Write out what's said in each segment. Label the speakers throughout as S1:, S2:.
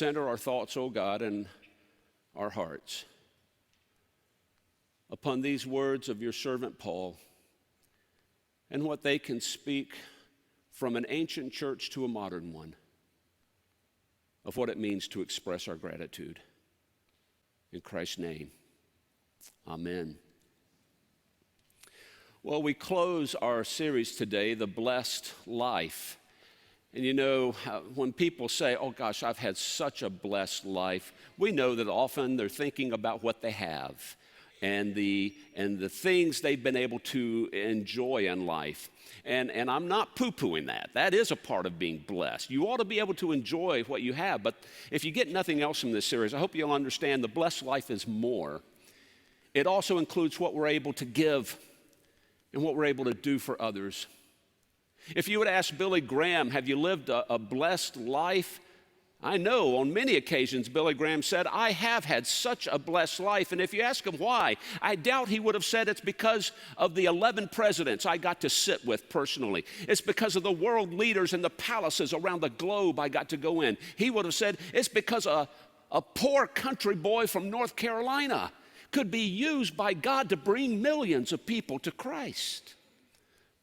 S1: center our thoughts, O God, and our hearts upon these words of your servant Paul and what they can speak from an ancient church to a modern one of what it means to express our gratitude. In Christ's name, amen. Well, we close our series today, The Blessed Life. And you know, when people say, oh gosh, I've had such a blessed life, we know that often they're thinking about what they have and the things they've been able to enjoy in life. And I'm not poo-pooing that. That is a part of being blessed. You ought to be able to enjoy what you have. But if you get nothing else from this series, I hope you'll understand the blessed life is more. It also includes what we're able to give and what we're able to do for others. If you would ask Billy Graham, have you lived a blessed life? I know on many occasions Billy Graham said, I have had such a blessed life. And if you ask him why, I doubt he would have said it's because of the 11 presidents I got to sit with personally. It's because of the world leaders and the palaces around the globe I got to go in. He would have said it's because a poor country boy from North Carolina could be used by God to bring millions of people to Christ.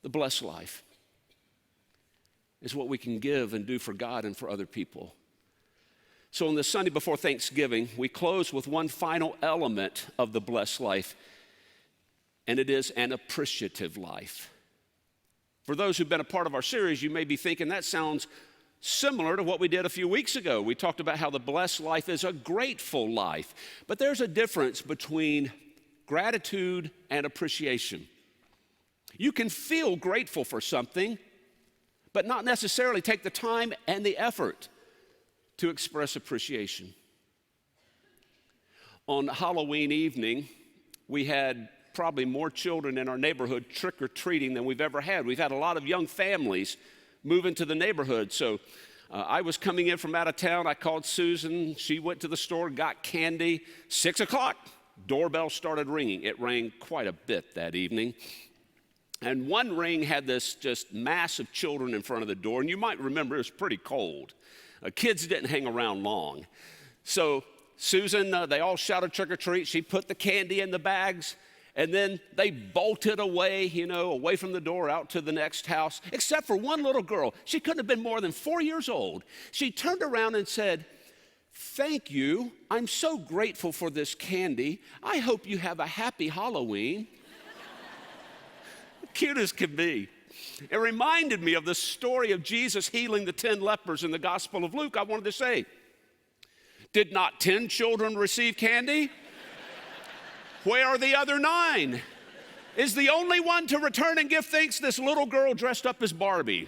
S1: The blessed life is what we can give and do for God and for other people. So on the Sunday before Thanksgiving, we close with one final element of the blessed life, and it is an appreciative life. For those who've been a part of our series, you may be thinking that sounds similar to what we did a few weeks ago. We talked about how the blessed life is a grateful life, but there's a difference between gratitude and appreciation. You can feel grateful for something, but not necessarily take the time and the effort to express appreciation. On Halloween evening, we had probably more children in our neighborhood trick-or-treating than we've ever had. We've had a lot of young families move into the neighborhood. So I was coming in from out of town. I called Susan. She went to the store, got candy. 6 o'clock, doorbell started ringing. It rang quite a bit that evening. And one ring had this just mass of children in front of the door. And you might remember it was pretty cold. Kids didn't hang around long. So Susan, they all shouted trick or treat. She put the candy in the bags, and then they bolted away, away from the door out to the next house, except for one little girl. She couldn't have been more than 4 years old. She turned around and said, "Thank you. I'm so grateful for this candy. I hope you have a happy Halloween." Cute as can be. It reminded me of the story of Jesus healing the 10 lepers in the Gospel of Luke. I wanted to say, did not 10 children receive candy? Where are the other 9? Is the only one to return and give thanks this little girl dressed up as Barbie?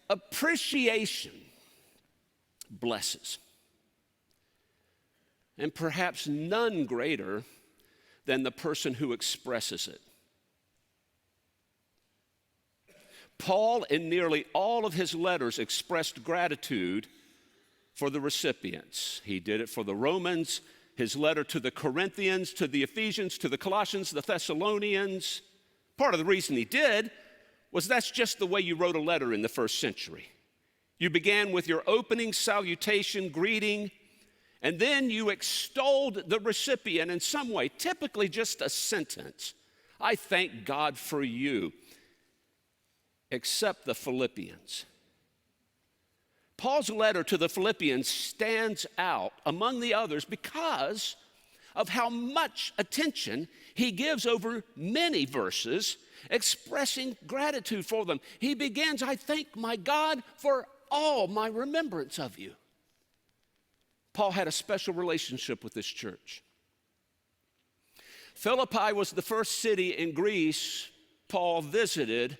S1: Appreciation blesses. And perhaps none greater than the person who expresses it. Paul, in nearly all of his letters, expressed gratitude for the recipients. He did it for the Romans, his letter to the Corinthians, to the Ephesians, to the Colossians, the Thessalonians. Part of the reason he did was that's just the way you wrote a letter in the first century. You began with your opening salutation, greeting, and then you extolled the recipient in some way, typically just a sentence. I thank God for you. Except the Philippians. Paul's letter to the Philippians stands out among the others because of how much attention he gives over many verses expressing gratitude for them. He begins, I thank my God for all my remembrance of you. Paul had a special relationship with this church. Philippi was the first city in Greece Paul visited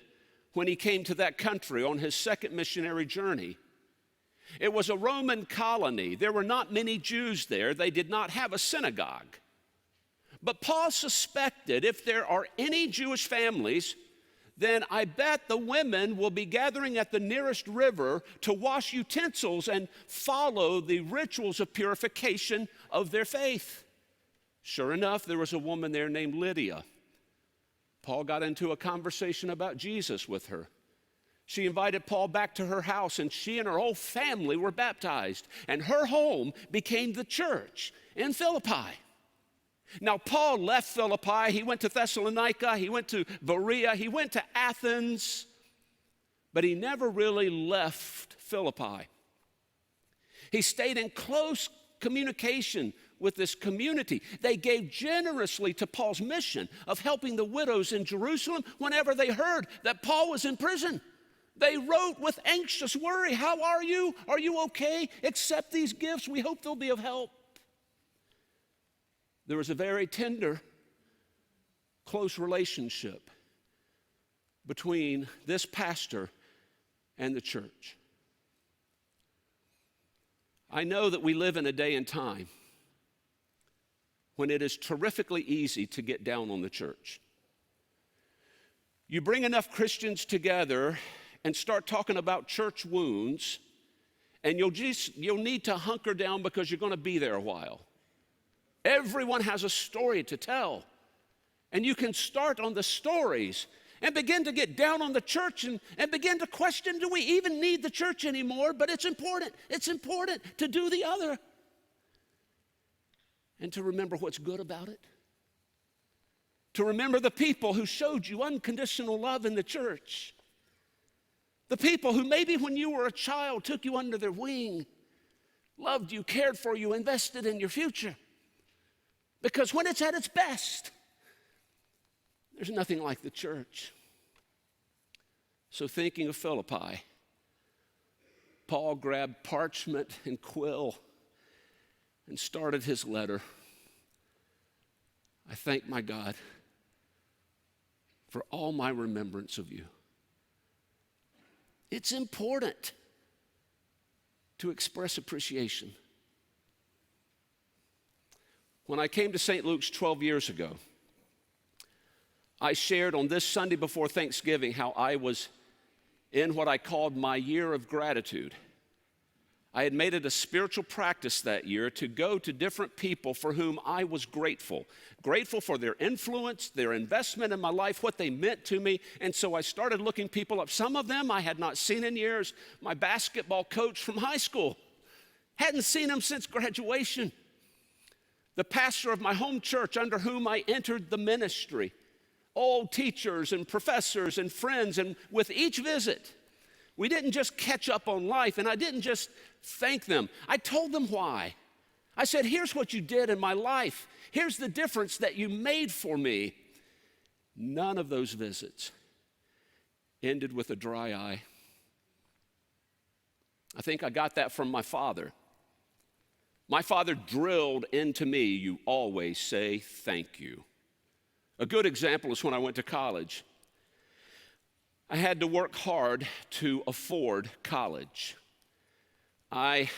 S1: when he came to that country on his second missionary journey. It was a Roman colony. There were not many Jews there. They did not have a synagogue. But Paul suspected if there are any Jewish families, then I bet the women will be gathering at the nearest river to wash utensils and follow the rituals of purification of their faith. Sure enough, there was a woman there named Lydia. Paul got into a conversation about Jesus with her. She invited Paul back to her house, and she and her whole family were baptized. And her home became the church in Philippi. Now, Paul left Philippi. He went to Thessalonica. He went to Berea. He went to Athens. But he never really left Philippi. He stayed in close communication with this community. They gave generously to Paul's mission of helping the widows in Jerusalem whenever they heard that Paul was in prison. They wrote with anxious worry, "How are you? Are you okay? Accept these gifts. We hope they'll be of help." There was a very tender, close relationship between this pastor and the church. I know that we live in a day and time when it is terrifically easy to get down on the church. You bring enough Christians together and start talking about church wounds, and you'll need to hunker down because you're going to be there a while. Everyone has a story to tell, and you can start on the stories and begin to get down on the church and begin to question, do we even need the church anymore? But it's important to do the other and to remember what's good about it. To remember the people who showed you unconditional love in the church. The people who maybe when you were a child took you under their wing, loved you, cared for you, invested in your future. Because when it's at its best, there's nothing like the church. So thinking of Philippi, Paul grabbed parchment and quill and started his letter. I thank my God for all my remembrance of you. It's important to express appreciation. When I came to St. Luke's 12 years ago, I shared on this Sunday before Thanksgiving how I was in what I called my year of gratitude. I had made it a spiritual practice that year to go to different people for whom I was grateful. Grateful for their influence, their investment in my life, what they meant to me. And so I started looking people up. Some of them I had not seen in years. My basketball coach from high school. Hadn't seen him since graduation. The pastor of my home church under whom I entered the ministry. Old teachers and professors and friends. And with each visit, we didn't just catch up on life, and I didn't just thank them. I told them why. I said, here's what you did in my life. Here's the difference that you made for me. None of those visits ended with a dry eye. I think I got that from my father. My father drilled into me, you always say thank you. A good example is when I went to college. I had to work hard to afford college. I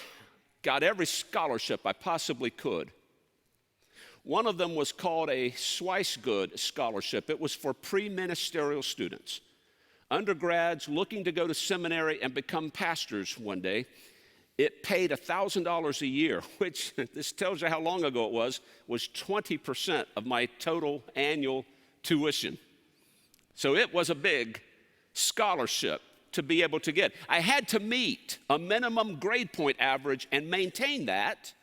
S1: got every scholarship I possibly could. One of them was called a Swicegood scholarship. It was for pre-ministerial students, undergrads looking to go to seminary and become pastors one day. It paid $1,000 a year, which, this tells you how long ago it was 20% of my total annual tuition. So it was a big scholarship to be able to get. I had to meet a minimum grade point average and maintain that.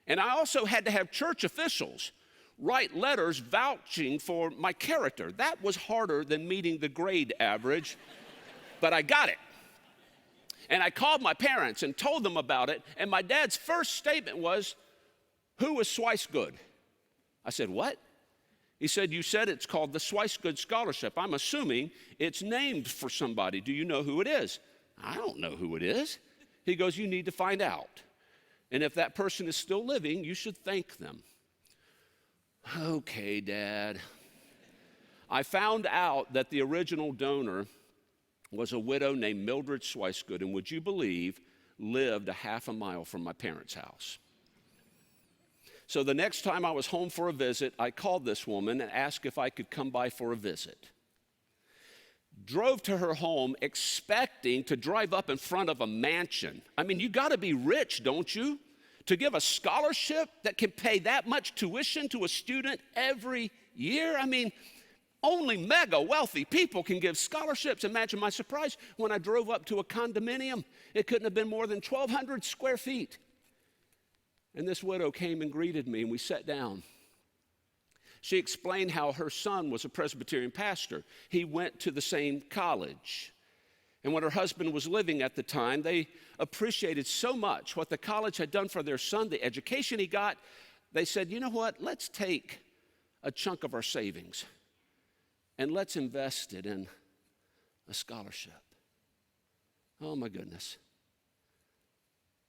S1: And I also had to have church officials write letters vouching for my character. That was harder than meeting the grade average, but I got it. And I called my parents and told them about it, and my dad's first statement was, "Who was Swicegood?" I said, "What?" He said, "You said it's called the Swicegood Scholarship. I'm assuming it's named for somebody. Do you know who it is?" "I don't know who it is." He goes, "You need to find out. And if that person is still living, you should thank them." Okay, Dad. I found out that the original donor was a widow named Mildred Swicegood, and would you believe, lived a half a mile from my parents' house. So the next time I was home for a visit, I called this woman and asked if I could come by for a visit. Drove to her home expecting to drive up in front of a mansion. I mean, you gotta be rich, don't you? To give a scholarship that can pay that much tuition to a student every year? I mean, only mega wealthy people can give scholarships. Imagine my surprise when I drove up to a condominium. It couldn't have been more than 1,200 square feet. And this widow came and greeted me, and we sat down. She explained how her son was a Presbyterian pastor. He went to the same college. And when her husband was living at the time, they appreciated so much what the college had done for their son, the education he got. They said, you know what, let's take a chunk of our savings and let's invest it in a scholarship. Oh my goodness.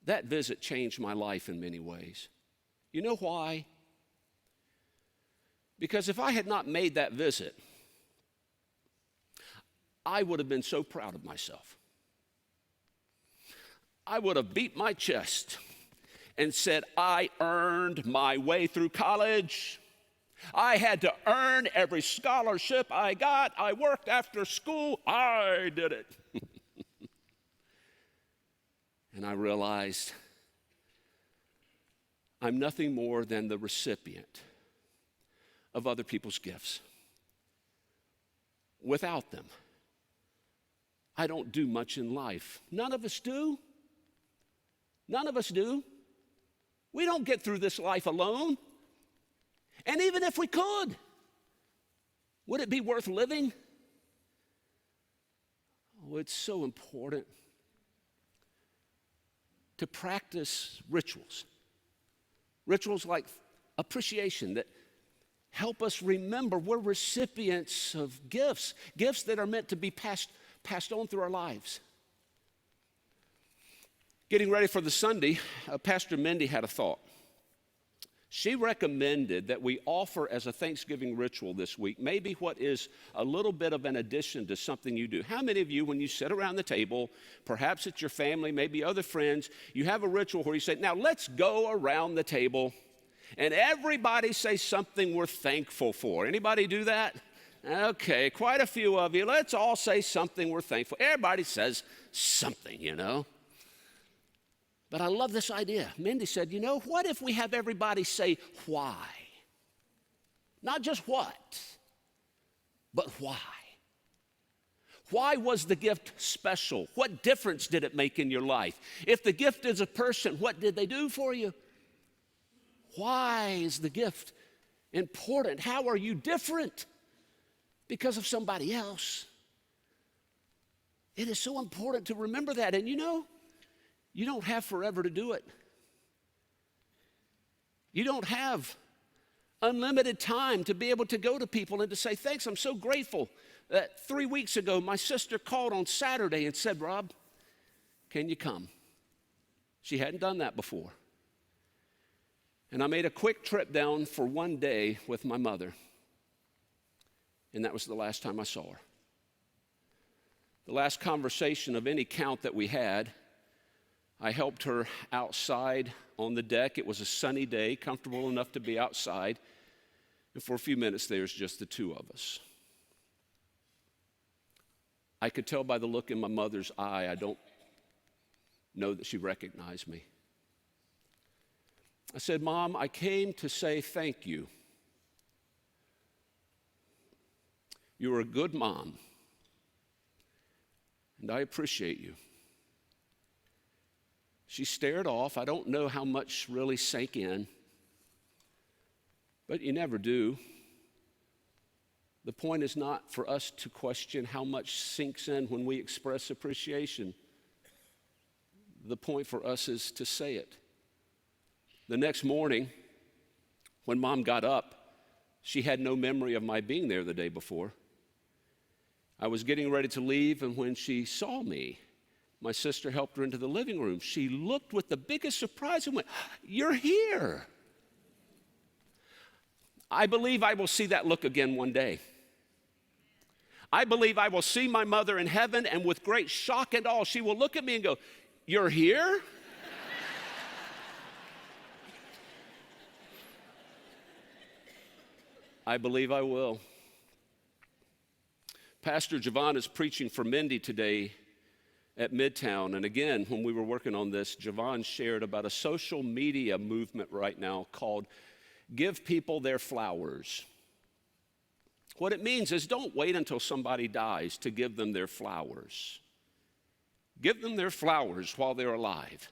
S1: That visit changed my life in many ways. You know why? Because if I had not made that visit, I would have been so proud of myself. I would have beat my chest and said, I earned my way through college. I had to earn every scholarship I got. I worked after school. I did it. And I realized I'm nothing more than the recipient of other people's gifts. Without them, I don't do much in life. None of us do. None of us do. We don't get through this life alone. And even if we could, would it be worth living? Oh, it's so important to practice rituals. Rituals like appreciation that help us remember we're recipients of gifts that are meant to be passed on through our lives. Getting ready for the Sunday, Pastor Mindy had a thought. She recommended that we offer as a Thanksgiving ritual this week maybe what is a little bit of an addition to something you do. How many of you, when you sit around the table, perhaps it's your family, maybe other friends, you have a ritual where you say, now let's go around the table and everybody say something we're thankful for. Anybody do that? Okay, quite a few of you. Let's all say something we're thankful. Everybody says something, you know. But I love this idea. Mindy said, you know, what if we have everybody say why? Not just what, but why. Why was the gift special? What difference did it make in your life? If the gift is a person, what did they do for you? Why is the gift important? How are you different because of somebody else? It is so important to remember that. And you know, you don't have forever to do it. You don't have unlimited time to be able to go to people and to say, thanks, I'm so grateful that 3 weeks ago my sister called on Saturday and said, Rob, can you come? She hadn't done that before. And I made a quick trip down for one day with my mother. And that was the last time I saw her. The last conversation of any count that we had, I helped her outside on the deck. It was a sunny day, comfortable enough to be outside. And for a few minutes, there's just the two of us. I could tell by the look in my mother's eye, I don't know that she recognized me. I said, Mom, I came to say thank you. You were a good mom, and I appreciate you. She stared off. I don't know how much really sank in, but you never do. The point is not for us to question how much sinks in when we express appreciation. The point for us is to say it. The next morning, when Mom got up, she had no memory of my being there the day before. I was getting ready to leave, and when she saw me, my sister helped her into the living room. She looked with the biggest surprise and went, you're here. I believe I will see that look again one day. I believe I will see my mother in heaven, and with great shock and awe, she will look at me and go, you're here? I believe I will. Pastor Javon is preaching for Mindy today at Midtown. And again, when we were working on this, Javon shared about a social media movement right now called Give People Their Flowers. What it means is don't wait until somebody dies to give them their flowers. Give them their flowers while they're alive.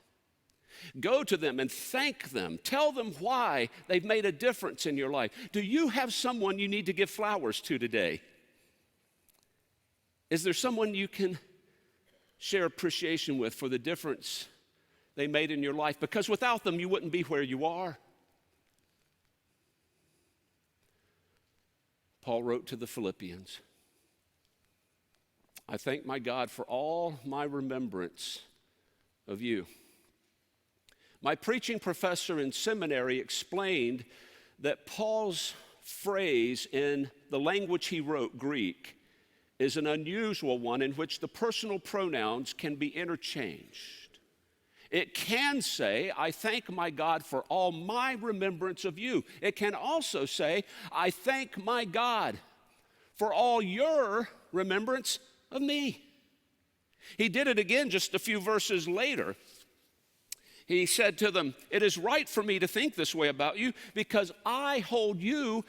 S1: Go to them and thank them. Tell them why they've made a difference in your life. Do you have someone you need to give flowers to today? Is there someone you can share appreciation with for the difference they made in your life? Because without them, you wouldn't be where you are. Paul wrote to the Philippians, I thank my God for all my remembrance of you. My preaching professor in seminary explained that Paul's phrase in the language he wrote, Greek, is an unusual one in which the personal pronouns can be interchanged. It can say, I thank my God for all my remembrance of you. It can also say, I thank my God for all your remembrance of me. He did it again just a few verses later. He said to them, it is right for me to think this way about you because I hold you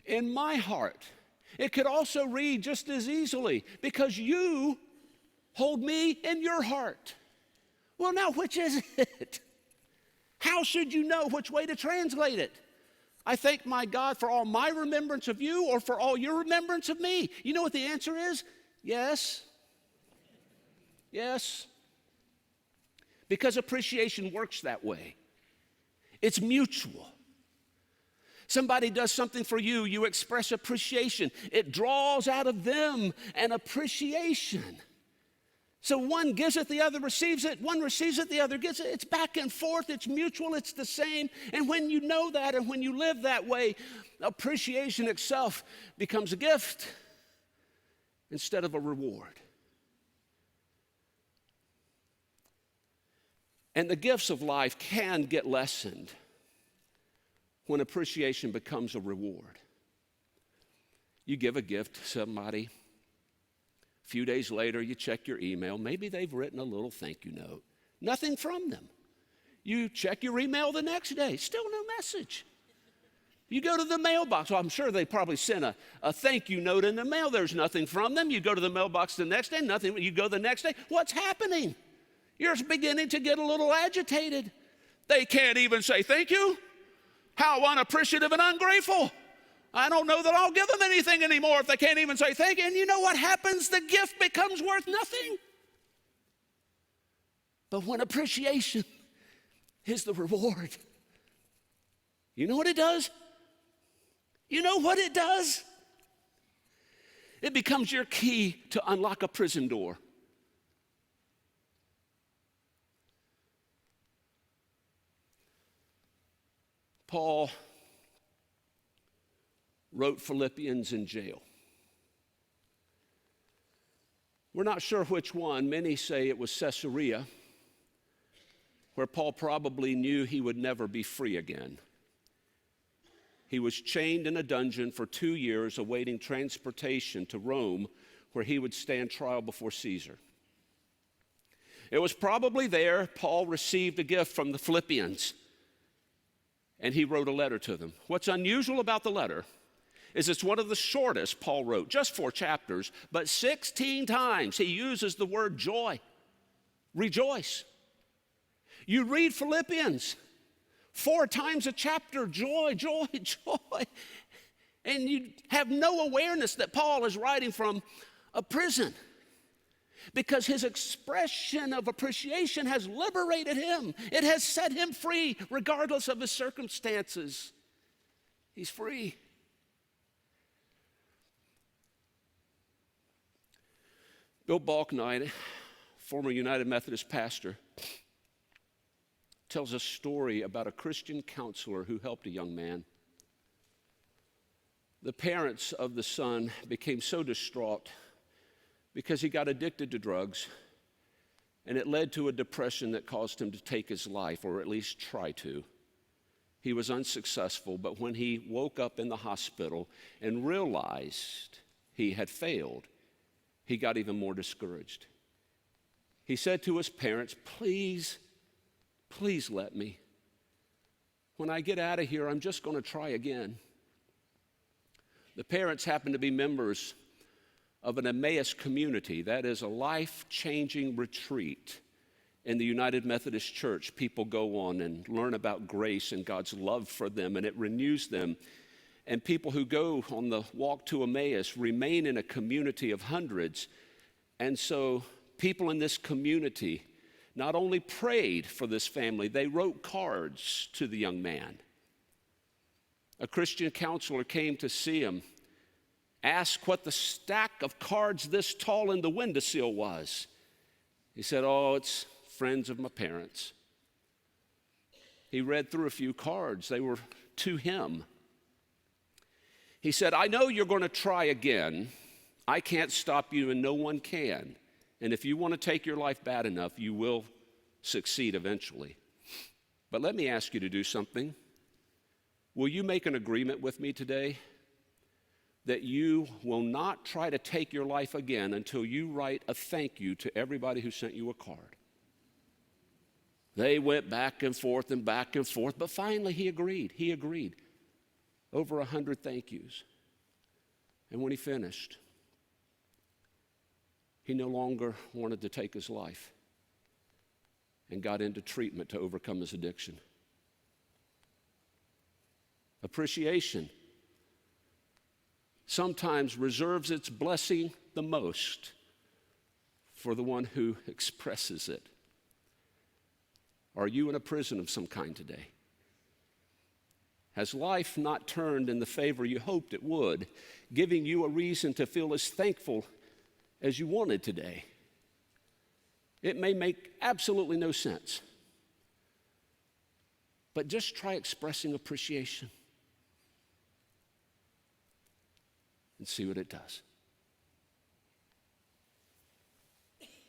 S1: in my heart. It could also read just as easily, because you hold me in your heart. Well, now, which is it? How should you know which way to translate it? I thank my God for all my remembrance of you or for all your remembrance of me. You know what the answer is? Yes. Yes. Because appreciation works that way. It's mutual. Somebody does something for you, you express appreciation. It draws out of them an appreciation. So one gives it, the other receives it. One receives it, the other gets it. It's back and forth. It's mutual. It's the same. And when you know that and when you live that way, appreciation itself becomes a gift instead of a reward. And the gifts of life can get lessened when appreciation becomes a reward. You give a gift to somebody. A few days later, you check your email. Maybe they've written a little thank you note. Nothing from them. You check your email the next day. Still no message. You go to the mailbox. Well, I'm sure they probably sent a thank you note in the mail. There's nothing from them. You go to the mailbox the next day. Nothing. You go the next day. What's happening? You're beginning to get a little agitated. They can't even say thank you. How unappreciative and ungrateful. I don't know that I'll give them anything anymore if they can't even say thank you. And you know what happens? The gift becomes worth nothing. But when appreciation is the reward, you know what it does? You know what it does? It becomes your key to unlock a prison door. Paul wrote Philippians in jail. We're not sure which one. Many say it was Caesarea, where Paul probably knew he would never be free again. He was chained in a dungeon for 2 years, awaiting transportation to Rome, where he would stand trial before Caesar. It was probably there Paul received a gift from the Philippians, and he wrote a letter to them. What's unusual about the letter is it's one of the shortest Paul wrote, just 4 chapters, but 16 times he uses the word joy, rejoice. You read Philippians 4 times a chapter, joy, joy, joy, and you have no awareness that Paul is writing from a prison, because his expression of appreciation has liberated him. It has set him free regardless of his circumstances. He's free. Bill Balknight, former United Methodist pastor, tells a story about a Christian counselor who helped a young man. The parents of the son became so distraught because he got addicted to drugs, and it led to a depression that caused him to take his life, or at least try to. He was unsuccessful, but when he woke up in the hospital and realized he had failed, he got even more discouraged. He said to his parents, please let me. When I get out of here, I'm just going to try again. The parents happened to be members of an Emmaus community. That is a life-changing retreat in the United Methodist Church. People go on and learn about grace and God's love for them, and it renews them. And people who go on the walk to Emmaus remain in a community of hundreds. And so people in this community not only prayed for this family, they wrote cards to the young man. A Christian counselor came to see him, asked what the stack of cards this tall in the windowsill was. He said, "Oh, it's friends of my parents." He read through a few cards. They were to him. He said, "I know you're going to try again. I can't stop you and no one can. And if you want to take your life bad enough, you will succeed eventually. But let me ask you to do something. Will you make an agreement with me today that you will not try to take your life again until you write a thank you to everybody who sent you a card?" They went back and forth, but finally he agreed. He agreed. Over 100 thank yous. And when he finished, he no longer wanted to take his life and got into treatment to overcome his addiction. Appreciation sometimes reserves its blessing the most for the one who expresses it. Are you in a prison of some kind today? Has life not turned in the favor you hoped it would, giving you a reason to feel as thankful as you wanted today? It may make absolutely no sense, but just try expressing appreciation and see what it does.